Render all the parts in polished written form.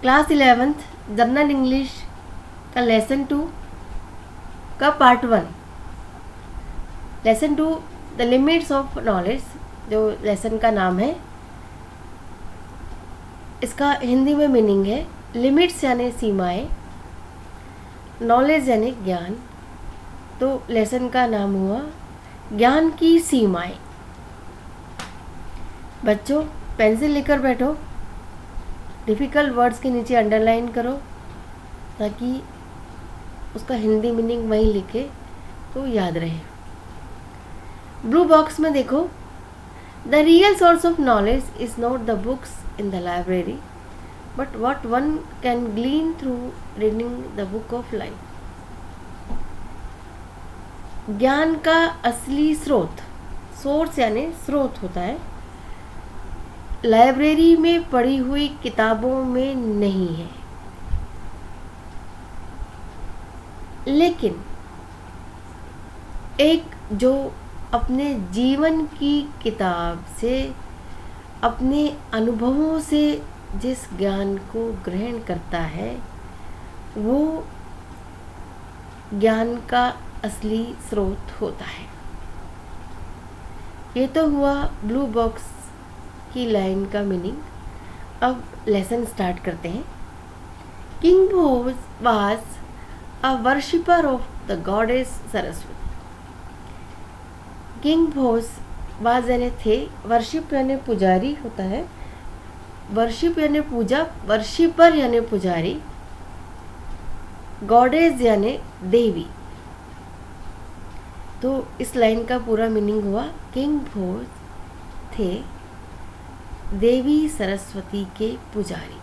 Class 11th general English का lesson 2 का part 1। Lesson 2 the limits of knowledge जो lesson का नाम है, इसका हिंदी में मीनिंग है लिमिट्स यानी सीमाएं, नॉलेज यानी ज्ञान। तो लेसन का नाम हुआ ज्ञान की सीमाएं। बच्चों पेंसिल लेकर बैठो, डिफ़िकल्ट वर्ड्स के नीचे अंडरलाइन करो ताकि उसका हिंदी मीनिंग वहीं लिखे तो याद रहे। ब्लू बॉक्स में देखो, the real source of knowledge is not the books in the library but what one can glean through reading the book of life. ज्ञान का असली स्रोत, सोर्स यानी स्रोत होता है, लाइब्रेरी में पढ़ी हुई किताबों में नहीं है, लेकिन एक जो अपने जीवन की किताब से, अपने अनुभवों से जिस ज्ञान को ग्रहण करता है वो ज्ञान का असली स्रोत होता है। ये तो हुआ ब्लू बॉक्स की लाइन का मीनिंग। अब लेसन स्टार्ट करते हैं। King Bhoj was a worshipper of the goddess Saraswati. King Bhoj was यानी थे, वर्शिप यानी पुजारी होता है, वर्शिप यानी पूजा, वर्शिपर यानी पुजारी, गॉडेस यानी देवी। तो इस लाइन का पूरा मीनिंग हुआ किंग भोज थे देवी सरस्वती के पुजारी।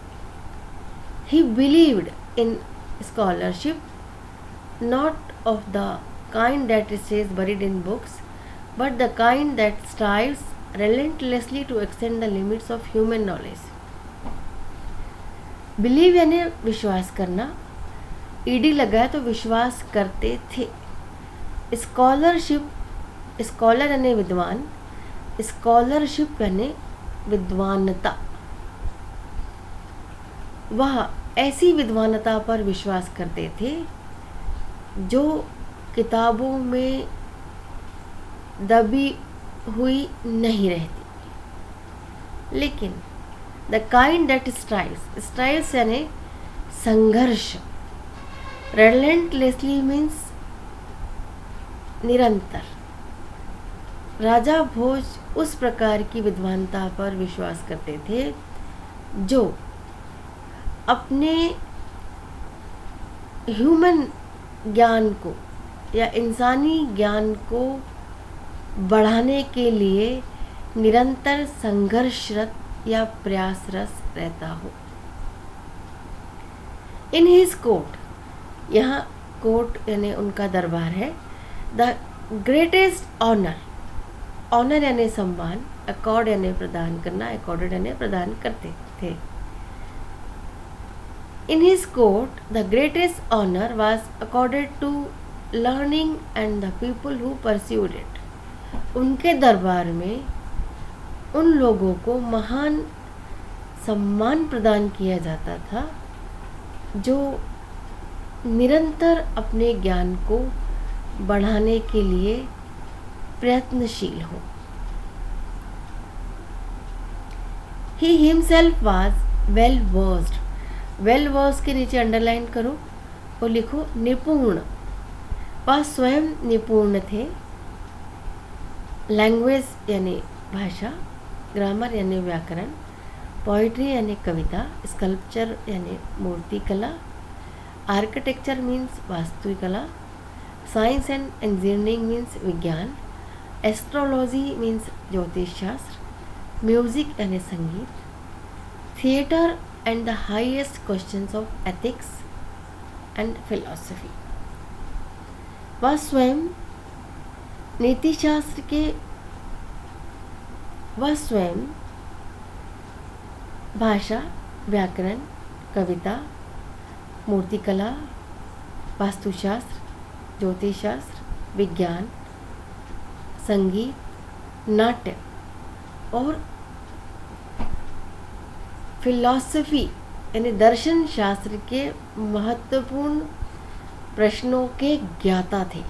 ही believed in scholarship not of the kind that is buried in books but the kind that strives relentlessly to extend the limits of human knowledge। Believe यानी विश्वास करना, ईडी लगा तो विश्वास करते थे। स्कॉलरशिप, स्कॉलर यानी विद्वान, स्कॉलरशिप यानी विद्वानता। वह ऐसी विद्वानता पर विश्वास करते थे जो किताबों में दबी हुई नहीं रहती, लेकिन the kind that strives, strives यानी संघर्ष, relentlessly मीन्स निरंतर। राजा भोज उस प्रकार की विद्वानता पर विश्वास करते थे जो अपने ह्यूमन ज्ञान को या इंसानी ज्ञान को बढ़ाने के लिए निरंतर संघर्षरत या प्रयासरत रहता हो। इन हिज कोर्ट, यहाँ कोर्ट यानी उनका दरबार है। द ग्रेटेस्ट ऑनर, ऑनर यानी सम्मान, अकॉर्ड यानी प्रदान करना, अकॉर्डेड यानी प्रदान करते थे। In his court the greatest honour was accorded to learning and the people who pursued it. उनके दरबार में उन लोगों को महान सम्मान प्रदान किया जाता था जो निरंतर अपने ज्ञान को बढ़ाने के लिए प्रयत्नशील हो। He himself was well versed, well versed के नीचे अंडरलाइन करो और लिखो निपुण। वह स्वयं निपुण थे। लैंग्वेज यानी भाषा, ग्रामर यानी व्याकरण, पोइट्री यानी कविता, स्कल्पचर यानी मूर्ति कला, आर्किटेक्चर मीन्स वास्तुकला, साइंस एंड इंजीनियरिंग मीन्स विज्ञान, एस्ट्रोलॉजी मीन्स ज्योतिष शास्त्र, म्यूजिक यानी संगीत, theatre and the highest questions of ethics and philosophy. वह स्वयं नीतिशास्त्र के, वह स्वयं भाषा, व्याकरण, कविता, मूर्तिकला, वास्तुशास्त्र, ज्योतिषशास्त्र, विज्ञान, संगीत, नाट्य और फिलॉसफी यानी दर्शन शास्त्र के महत्वपूर्ण प्रश्नों के ज्ञाता थे।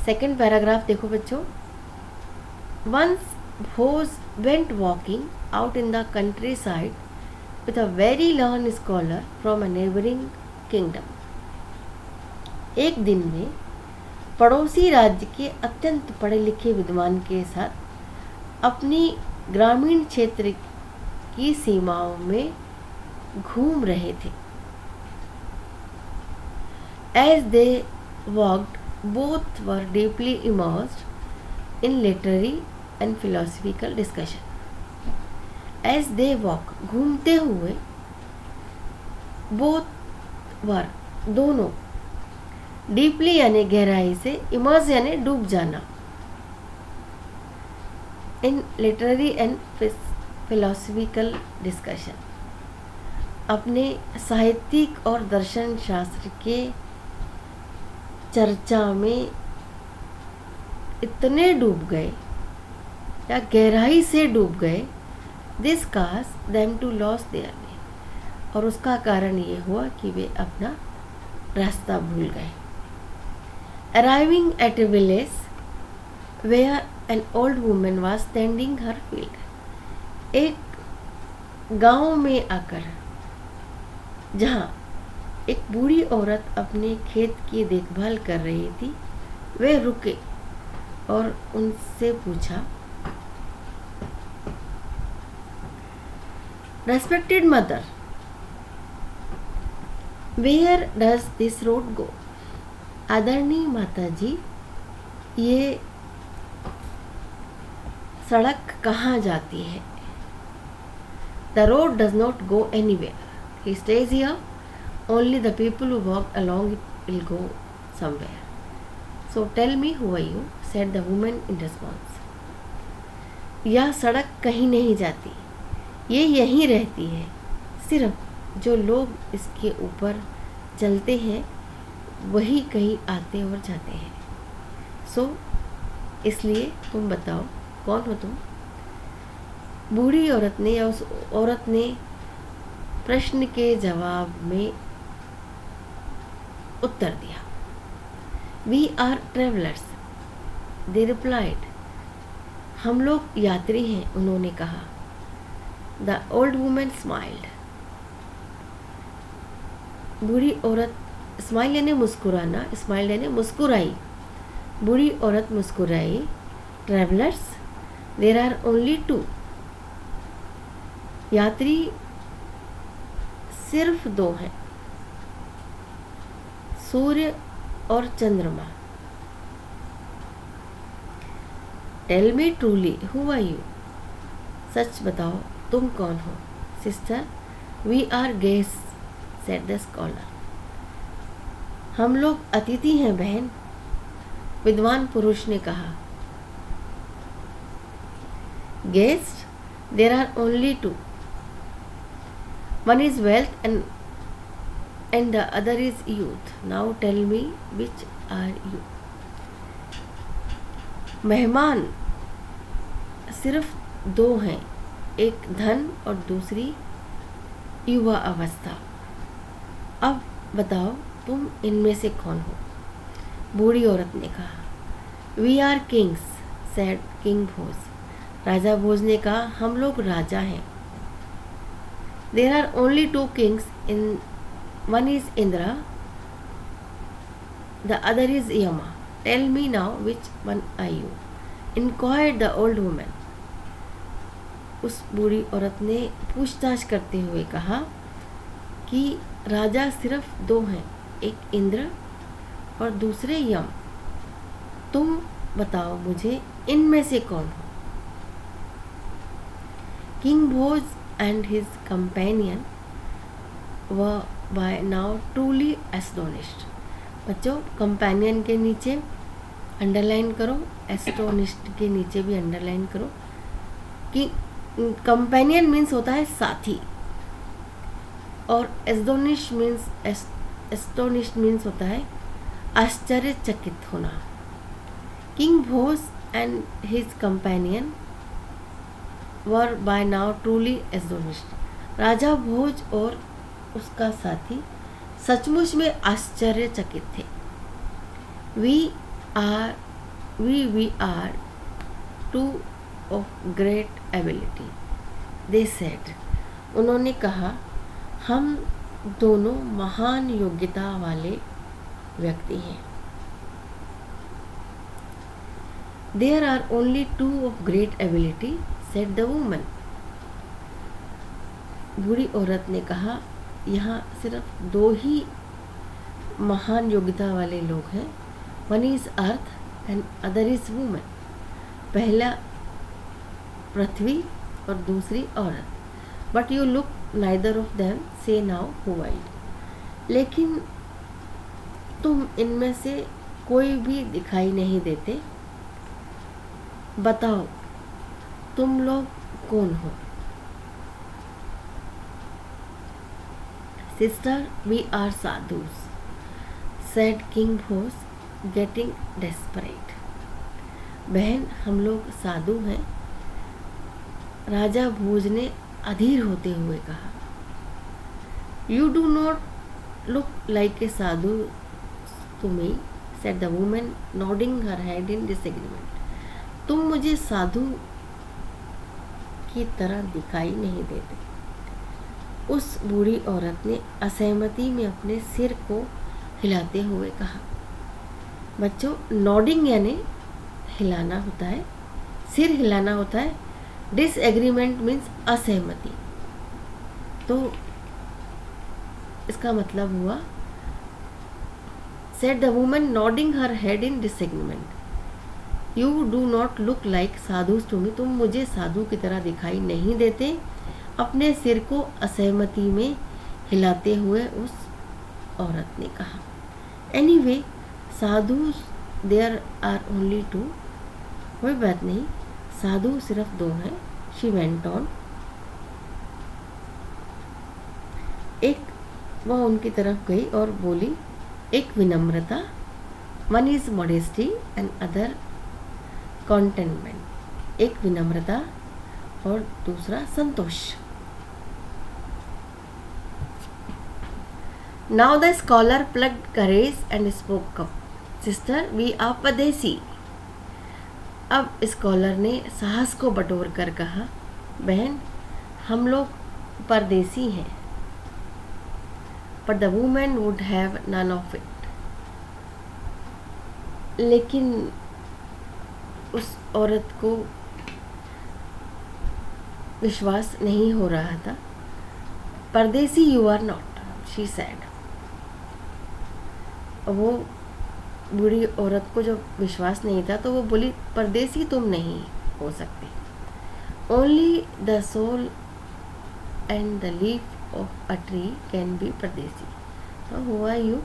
सेकंड पैराग्राफ देखो बच्चों। Once Bhoj went walking out in the countryside with a very learn scholar from a neighbouring kingdom. एक दिन में पड़ोसी राज्य के अत्यंत पढ़े लिखे विद्वान के साथ अपनी ग्रामीण क्षेत्र की सीमाओं में घूम रहे थे। As they walked, both were deeply immersed in literary and philosophical discussion. As they walk, घूमते हुए, both were, दोनों, deeply यानी गहराई से, immerse यानी डूब जाना, in literary and philosophical discussion, अपने साहित्यिक और दर्शन शास्त्र के चर्चा में इतने डूब गए या गहराई से डूब गए, this cause them to lose their way, और उसका कारण ये हुआ कि वे अपना रास्ता भूल गए। Arriving at a village where an old woman was tending her field, एक गांव में आकर जहाँ एक बूढ़ी औरत अपने खेत की देखभाल कर रही थी, वे रुके और उनसे पूछा, respected mother, where does this road go? आदरणीय माता जी, ये सड़क कहाँ जाती है? The road does not go anywhere, he stays here, only the people who walk along it will go somewhere. So tell me who are you? said the woman in response. यह सड़क कहीं नहीं जाती, ये यहीं रहती है, सिर्फ जो लोग इसके ऊपर चलते हैं वही कहीं आते और जाते हैं। सो इसलिए तुम बताओ कौन हो तुम? बूढ़ी औरत ने या उस औरत ने प्रश्न के जवाब में उत्तर दिया, we are travellers, they replied, हम लोग यात्री हैं, उन्होंने कहा। द ओल्ड वुमेन स्माइल्ड, बूढ़ी औरत, स्माइल यानी मुस्कुराना, स्माइल यानी मुस्कुराई, बूढ़ी औरत मुस्कुराई। Travellers, there are only two, यात्री सिर्फ दो हैं, सूर्य और चंद्रमा। Tell me truly who are you, सच बताओ तुम कौन हो? Sister, we are guests, said the scholar, हम लोग अतिथि हैं बहन, विद्वान पुरुष ने कहा। Guest, there are only two, one is wealth and the other is youth. Now tell me which are you? मेहमान सिर्फ दो हैं, एक धन और दूसरी युवा अवस्था। अब बताओ तुम इनमें से कौन हो? बूढ़ी औरत ने कहा। We are kings, said king Bhoj, राजा भोज ने कहा, हम लोग राजा हैं। There are only two kings, one is Indra, the other is Yama. Tell me now which one are you? Inquired the old woman. उस बूढ़ी औरत ने पूछताछ करते हुए कहा कि राजा सिर्फ दो हैं, एक इंद्र और दूसरे यम, तुम बताओ मुझे इनमें से कौन हो? King Bhoj and his companion were by now truly astonished. बच्चों, companion के नीचे अंडरलाइन करो, astonished के नीचे भी अंडरलाइन करो कि companion मीन्स होता है साथी और astonished मीन्स होता है आश्चर्यचकित होना। King Bose and his companion were by now truly astonished. राजा भोज और उसका साथी सचमुच में आश्चर्यचकित थे। We are two of great ability, they said. उन्होंने कहा, हम दोनों महान योग्यता वाले व्यक्ति हैं। There are only two of great ability, said the woman. बूढ़ी औरत ने कहा, यहाँ सिर्फ दो ही महान योग्यता वाले लोग हैं, one is earth and other is woman. पहला पृथ्वी और दूसरी औरत। But you look neither of them, से नाउ हु आर यू। लेकिन तुम इनमें से कोई भी दिखाई नहीं देते, बताओ तुम लोग कौन हो। Sister, we are sadhus, said king Bhoj, getting desperate. बहन, हम लोग साधु हैं, राजा भोज ने अधीर होते हुए कहा। You do not look like a sadhu to me, said the woman, nodding her head in disagreement. तुम मुझे साधु की तरह दिखाई नहीं देते। उस बूढ़ी औरत ने असहमति में अपने सिर को हिलाते हुए कहा। बच्चों, नॉडिंग यानी हिलाना होता है, सिर हिलाना होता है। डिसएग्रीमेंट मीन्स असहमति। तो इसका मतलब हुआ, said the woman nodding her head in disagreement, you do not look like sadhus to me. तुम मुझे साधु की तरह दिखाई नहीं देते, अपने सिर को असहमति में हिलाते हुए उस औरत ने कहा। Anyway, sadhu there are only two. कोई बात नहीं, साधु सिर्फ दो हैं, शी वेंट ऑन। एक वह उनकी तरफ गई और बोली, एक विनम्रता, one is modesty and other contentment. एक विनम्रता और दूसरा संतोष। Now the scholar plucked courage and spoke up, sister, we are परदेसी। अब स्कॉलर ने साहस को बटोर कर कहा, बहन, हम लोग परदेसी हैं। But the woman would have none of it. लेकिन उस औरत को विश्वास नहीं हो रहा था। Pardesi you are not, she said. वो बूढ़ी औरत को जब विश्वास नहीं था तो वो बोली, परदेसी तुम नहीं हो सकते। Only the soul and the leaf of a tree can be pardesi. तो हु आर यू?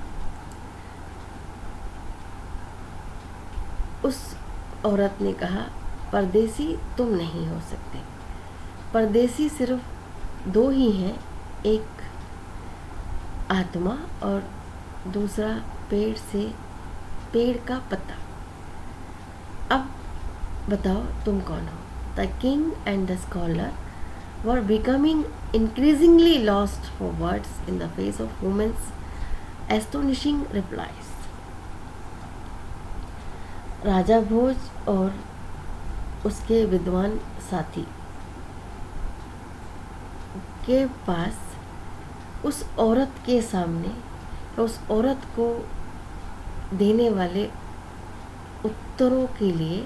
उस औरत ने कहा, परदेसी तुम नहीं हो सकते। परदेसी सिर्फ दो ही हैं, एक आत्मा और दूसरा पेड़ का पत्ता। अब बताओ तुम कौन हो? The king and the scholar were becoming increasingly lost for words in the face of woman's astonishing replies. राजा भोज और उसके विद्वान साथी के पास उस औरत के सामने, उस औरत को देने वाले उत्तरों के लिए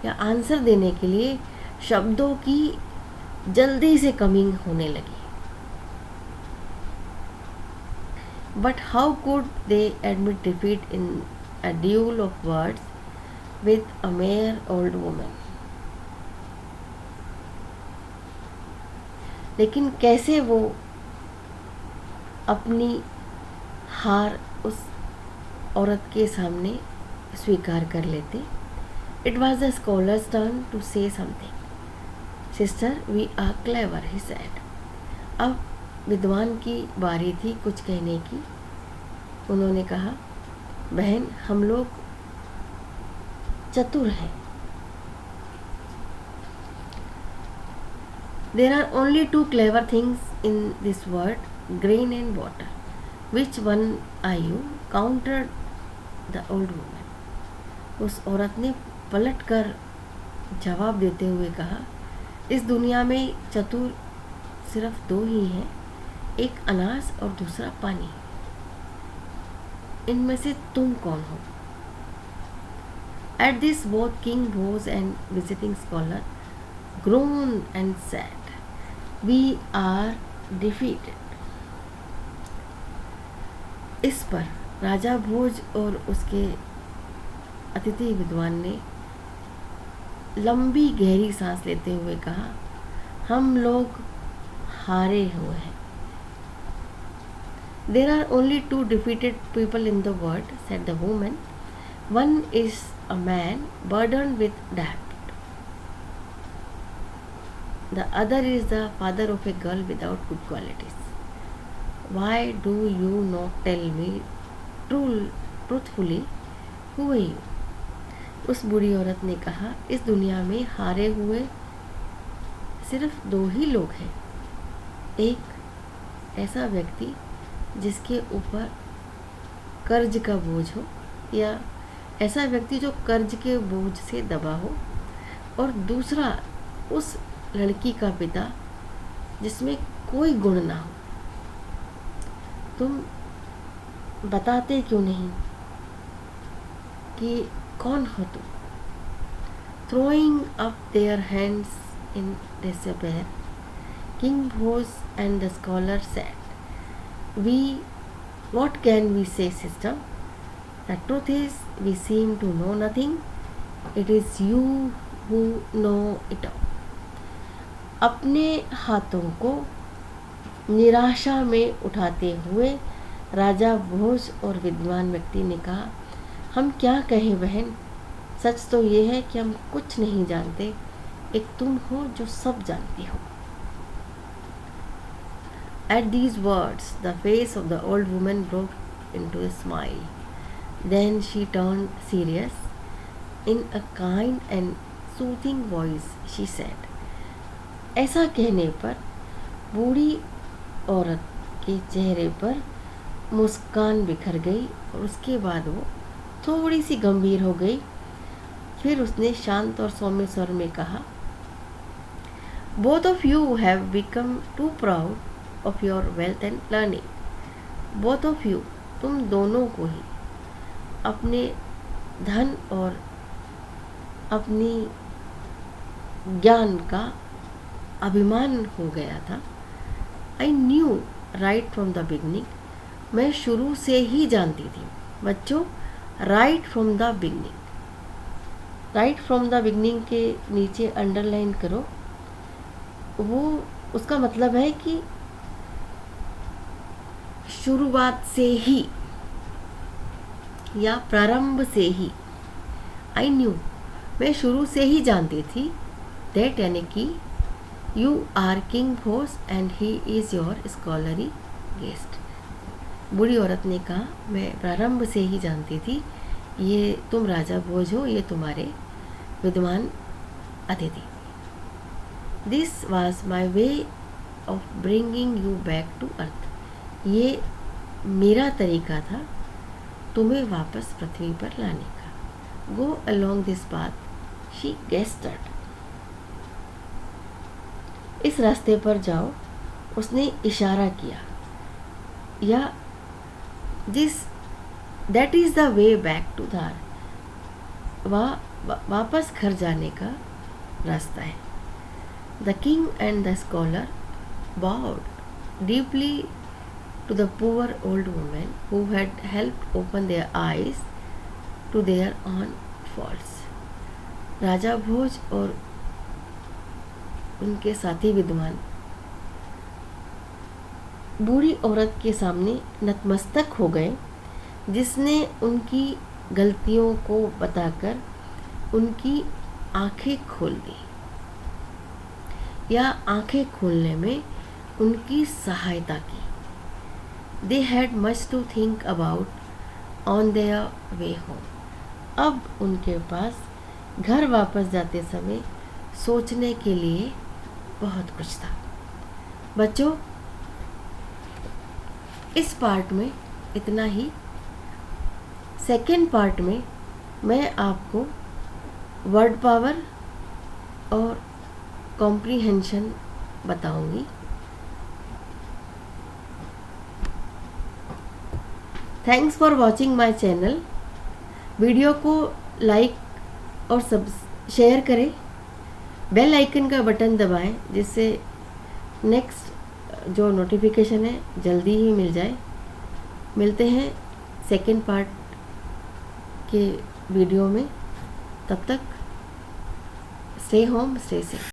या आंसर देने के लिए शब्दों की जल्दी से कमी होने लगी। But how could they admit defeat in a dual of words with a mere old woman। लेकिन कैसे वो अपनी हार उस औरत के सामने स्वीकार कर लेते। It was the scholar's turn to say something. Sister, we are clever, he said. अब विद्वान की बारी थी कुछ कहने की। उन्होंने कहा, बहन, हम लोग चतुर हैं। There are only two clever things in this world, grain and water, which one are you, counter the old woman. उस औरत ने पलट कर जवाब देते हुए कहा, इस दुनिया में चतुर सिर्फ दो ही हैं, एक अनाज और दूसरा पानी। इनमें से तुम कौन हो? At this both king Bhoj and visiting scholar groan and said, we are defeated. इस पर राजा भोज और उसके अतिथि विद्वान ने लंबी गहरी सांस लेते हुए कहा, हम लोग हारे हुए हैं। There are only two defeated people in the world, said the woman. One is a man burdened with debt. The other is the father of a girl without good qualities. Why do you not tell me truthfully who are you? उस बूढ़ी औरत ने कहा, इस दुनिया में हारे हुए सिर्फ दो ही लोग हैं, एक ऐसा व्यक्ति जिसके ऊपर कर्ज का बोझ हो, या ऐसा व्यक्ति जो कर्ज के बोझ से दबा हो, और दूसरा उस लड़की का पिता जिसमें कोई गुण ना हो। तुम बताते क्यों नहीं कि कौन हो तुम? Throwing up their hands in despair, King Bhos and the scholar said, what can we say, sister? The truth is, we seem to know nothing. It is you who know it all. अपने हाथों को निराशा में उठाते हुए राजा भोज और विद्वान व्यक्ति ने कहा, हम क्या कहें बहन, सच तो ये है कि हम कुछ नहीं जानते, एक तुम हो जो सब जानती हो। At these words, the face of the old woman broke into a smile. Then she turned serious. In a kind and soothing voice, she said, ऐसा कहने पर बूढ़ी औरत के चेहरे पर मुस्कान बिखर गई और उसके बाद वो थोड़ी सी गंभीर हो गई। फिर उसने शांत और सौम्य स्वर में कहा, both of you have become too proud of your wealth and learning. Both of you, तुम दोनों को ही अपने धन और अपनी ज्ञान का अभिमान हो गया था। I knew right from the beginning, मैं शुरू से ही जानती थी। बच्चों, right from the beginning, right from the beginning के नीचे अंडरलाइन करो। वो उसका मतलब है कि शुरुआत से ही या प्रारंभ से ही। आई न्यू, मैं शुरू से ही जानती थी। दैट यानी कि you are king Bhoj and he is your scholarly guest. बूढ़ी औरत ने कहा, मैं प्रारंभ से ही जानती थी, ये तुम राजा भोज हो, ये तुम्हारे विद्वान अतिथि। This was my way of bringing you back to earth, ये मेरा तरीका था तुम्हें वापस पृथ्वी पर लाने का। Go along this path she gestured, इस रास्ते पर जाओ, उसने इशारा किया। या this that is the way back to Dhar, वापस घर जाने का रास्ता है। The king and the scholar bowed deeply to the poor old woman who had helped open their eyes to their own faults. राजा भोज और उनके साथी विद्वान बूढ़ी औरत के सामने नतमस्तक हो गए, जिसने उनकी गलतियों को बताकर उनकी आंखें खोल दी, या आंखें खोलने में उनकी सहायता की। They had much to think about on their way home, अब उनके पास घर वापस जाते समय सोचने के लिए बहुत कुछ था। बच्चों, इस पार्ट में इतना ही। सेकेंड पार्ट में मैं आपको वर्ड पावर और कॉम्प्रीहेंशन बताऊंगी। Thanks for watching my channel. Video को लाइक और शेयर करें, बेल आइकन का बटन दबाएं जिससे नेक्स्ट जो नोटिफिकेशन है जल्दी ही मिल जाए। मिलते हैं सेकेंड पार्ट के वीडियो में। तब तक स्टे होम, स्टे सेफ।